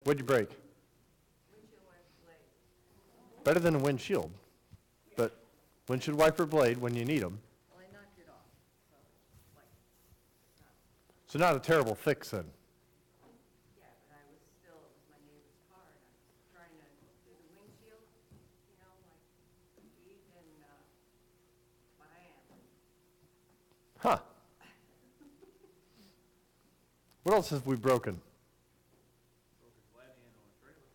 What'd you break? Windshield wiper blade. Better than a windshield, but windshield wiper blade when you need them. Well, I knocked it off, so it's like, no. So not a terrible fix then. Yeah, but I was still, it was my neighbor's car, and I was trying to do the windshield, like Pete and, but I am. Huh. What else have we broken? Broke a glad hand on a trailer.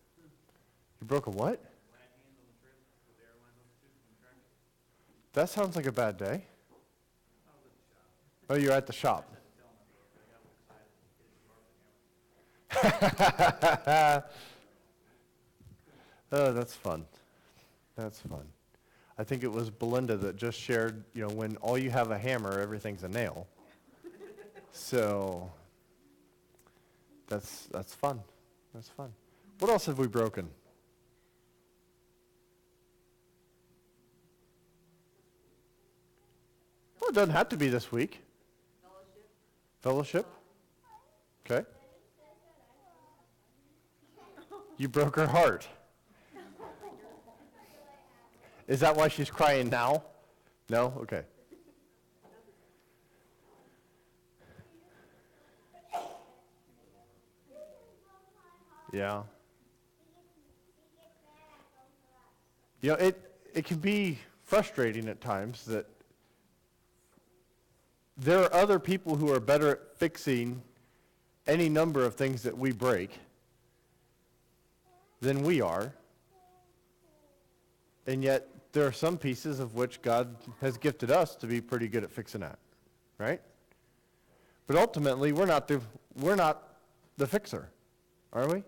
You broke a what? Glad hand on the trailer with the airline on the tube from the tractor. That sounds like a bad day. I was at the shop. Oh, you're at the shop. I had to tell my daughter. I got a little excited. It's birthday hammer. Oh, that's fun. That's fun. I think it was Belinda that just shared, when all you have a hammer, everything's a nail. So that's fun. That's fun. What else have we broken? Well, it doesn't have to be this week. Fellowship? Fellowship? Okay. You broke her heart. Is that why she's crying now? No? Okay. Yeah. It can be frustrating at times that there are other people who are better at fixing any number of things that we break than we are. And yet, there are some pieces of which God has gifted us to be pretty good at fixing that, right? But ultimately, we're not the fixer, are we?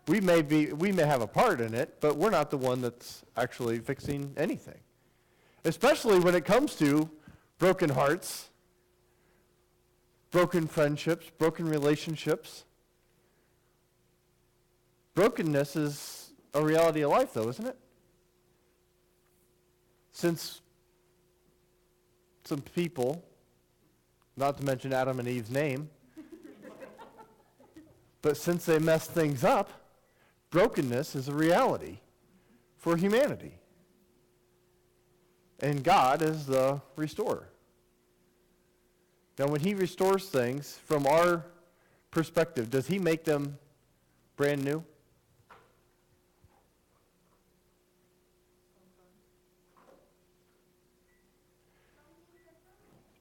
We may have a part in it, but we're not the one that's actually fixing anything. Especially when it comes to broken hearts, broken friendships, broken relationships. Brokenness is a reality of life, though, isn't it? Since some people, not to mention Adam and Eve's name, but since they messed things up, brokenness is a reality for humanity. And God is the restorer. Now, when he restores things, from our perspective, does he make them brand new?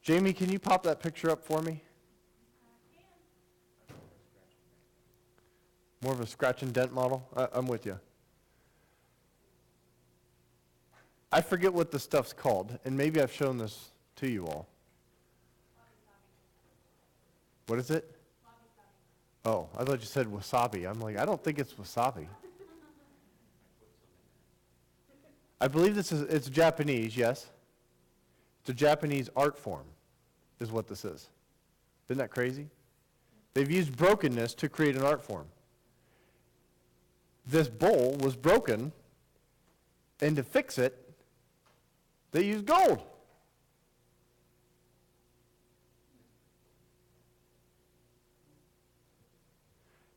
Jamie, can you pop that picture up for me? More of a scratch and dent model? I'm with you. I forget what the stuff's called, and maybe I've shown this to you all. What is it? Oh, I thought you said wasabi. I'm like, I don't think it's wasabi. I believe it's Japanese, yes? It's a Japanese art form, is what this is. Isn't that crazy? They've used brokenness to create an art form. This bowl was broken, and to fix it, they used gold.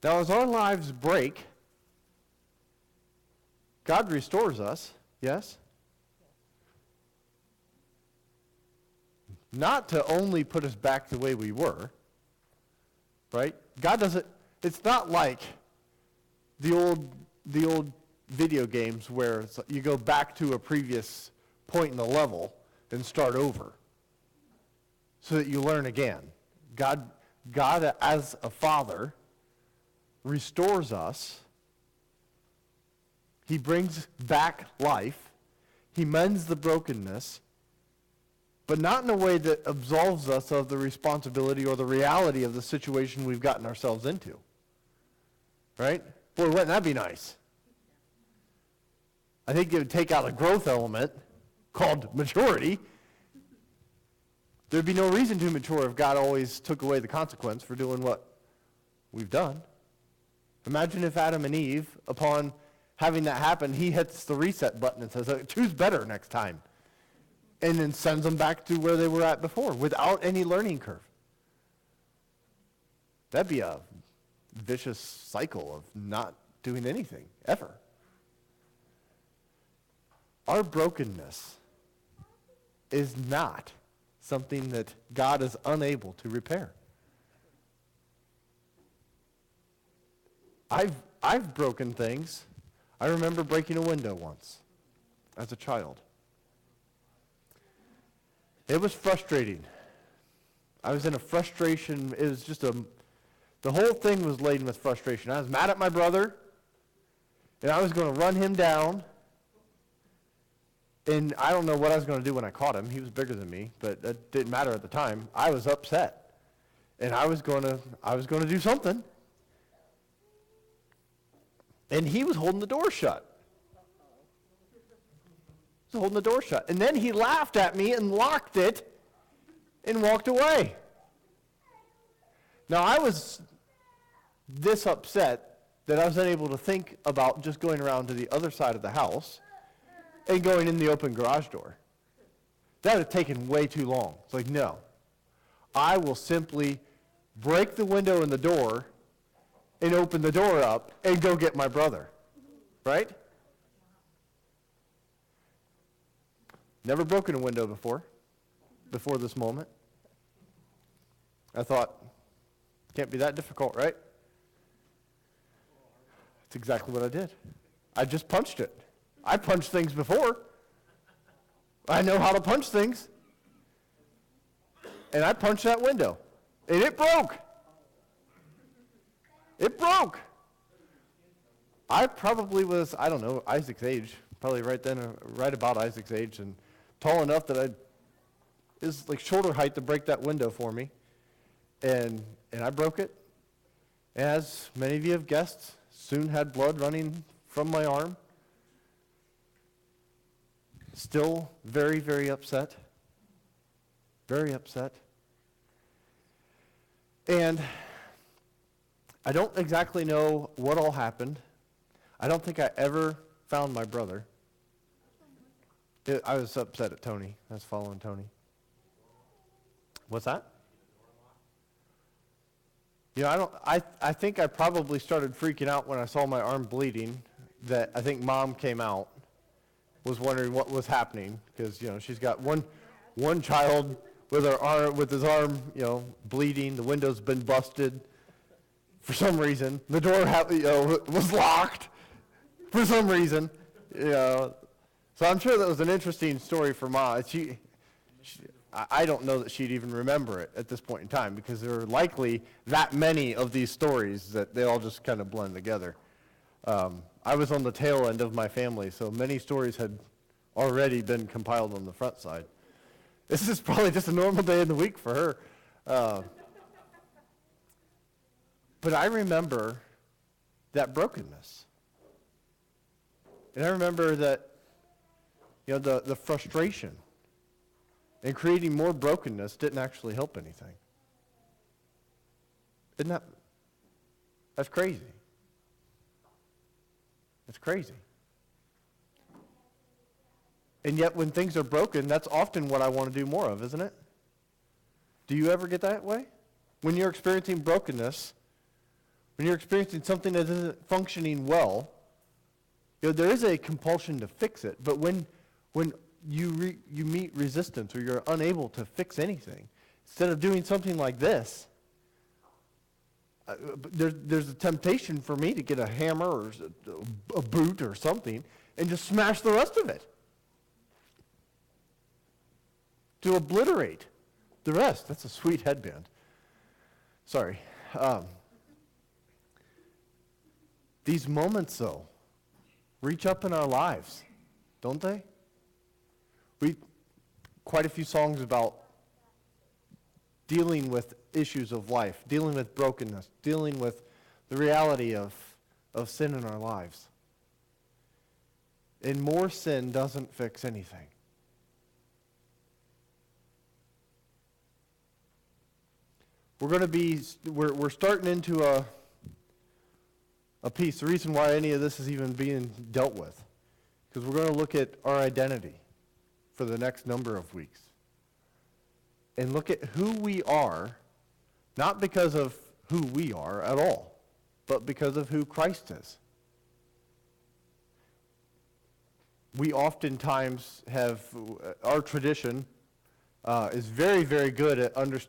Now, as our lives break, God restores us, yes? Not to only put us back the way we were, right? God doesn't, it's not like the old video games where you go back to a previous point in the level and start over so that you learn again. God as a father restores us. He brings back life. He mends the brokenness, but not in a way that absolves us of the responsibility or the reality of the situation we've gotten ourselves into. Right? Boy, wouldn't that be nice? I think it would take out a growth element called maturity. There'd be no reason to mature if God always took away the consequence for doing what we've done. Imagine if Adam and Eve, upon having that happen, he hits the reset button and says, choose better next time. And then sends them back to where they were at before without any learning curve. That'd be vicious cycle of not doing anything, ever. Our brokenness is not something that God is unable to repair. I've broken things. I remember breaking a window once as a child. It was frustrating. I was in a frustration. It was just the whole thing was laden with frustration. I was mad at my brother, and I was going to run him down. And I don't know what I was going to do when I caught him. He was bigger than me, but that didn't matter at the time. I was upset, and I was going to do something. And he was holding the door shut. He was holding the door shut. And then he laughed at me and locked it and walked away. Now, I was this upset that I was unable to think about just going around to the other side of the house and going in the open garage door. That would have taken way too long. It's like, no. I will simply break the window in the door and open the door up and go get my brother. Right? Never broken a window before this moment. I thought, can't be that difficult, right? That's exactly what I did. I just punched it. I punched things before. I know how to punch things. And I punched that window. And it broke. It broke. I probably was, I don't know, Isaac's age. Probably right then, right about Isaac's age. And tall enough that it was like shoulder height to break that window for me. And I broke it. As many of you have guessed, soon had blood running from my arm. Still very, very upset. Very upset. And I don't exactly know what all happened. I don't think I ever found my brother. I was upset at Tony. I was following Tony. What's that? You know, I think I probably started freaking out when I saw my arm bleeding, that I think Mom came out, was wondering what was happening, because, you know, she's got one child with his arm, you know, bleeding. The window's been busted for some reason. The door was locked for some reason. You know. So I'm sure that was an interesting story for Ma. I don't know that she'd even remember it at this point in time, because there are likely that many of these stories that they all just kind of blend together. I was on the tail end of my family, so many stories had already been compiled on the front side. This is probably just a normal day in the week for her. But I remember that brokenness. And I remember that, you know, the frustration and creating more brokenness didn't actually help anything. That's crazy. It's crazy. And yet when things are broken, that's often what I want to do more of, isn't it? Do you ever get that way? When you're experiencing brokenness, when you're experiencing something that isn't functioning well, you know, there is a compulsion to fix it. But when you meet resistance, or you're unable to fix anything, instead of doing something like this, there's a temptation for me to get a hammer or a boot or something and just smash the rest of it. To obliterate the rest. That's a sweet headband. Sorry. These moments, though, reach up in our lives, don't they? Quite a few songs about dealing with issues of life, dealing with brokenness, dealing with the reality of sin in our lives. And more sin doesn't fix anything. We're starting into a piece. The reason why any of this is even being dealt with, because we're going to look at our identity for the next number of weeks. And look at who we are, not because of who we are at all, but because of who Christ is. We oftentimes have, our tradition is very, very good at understanding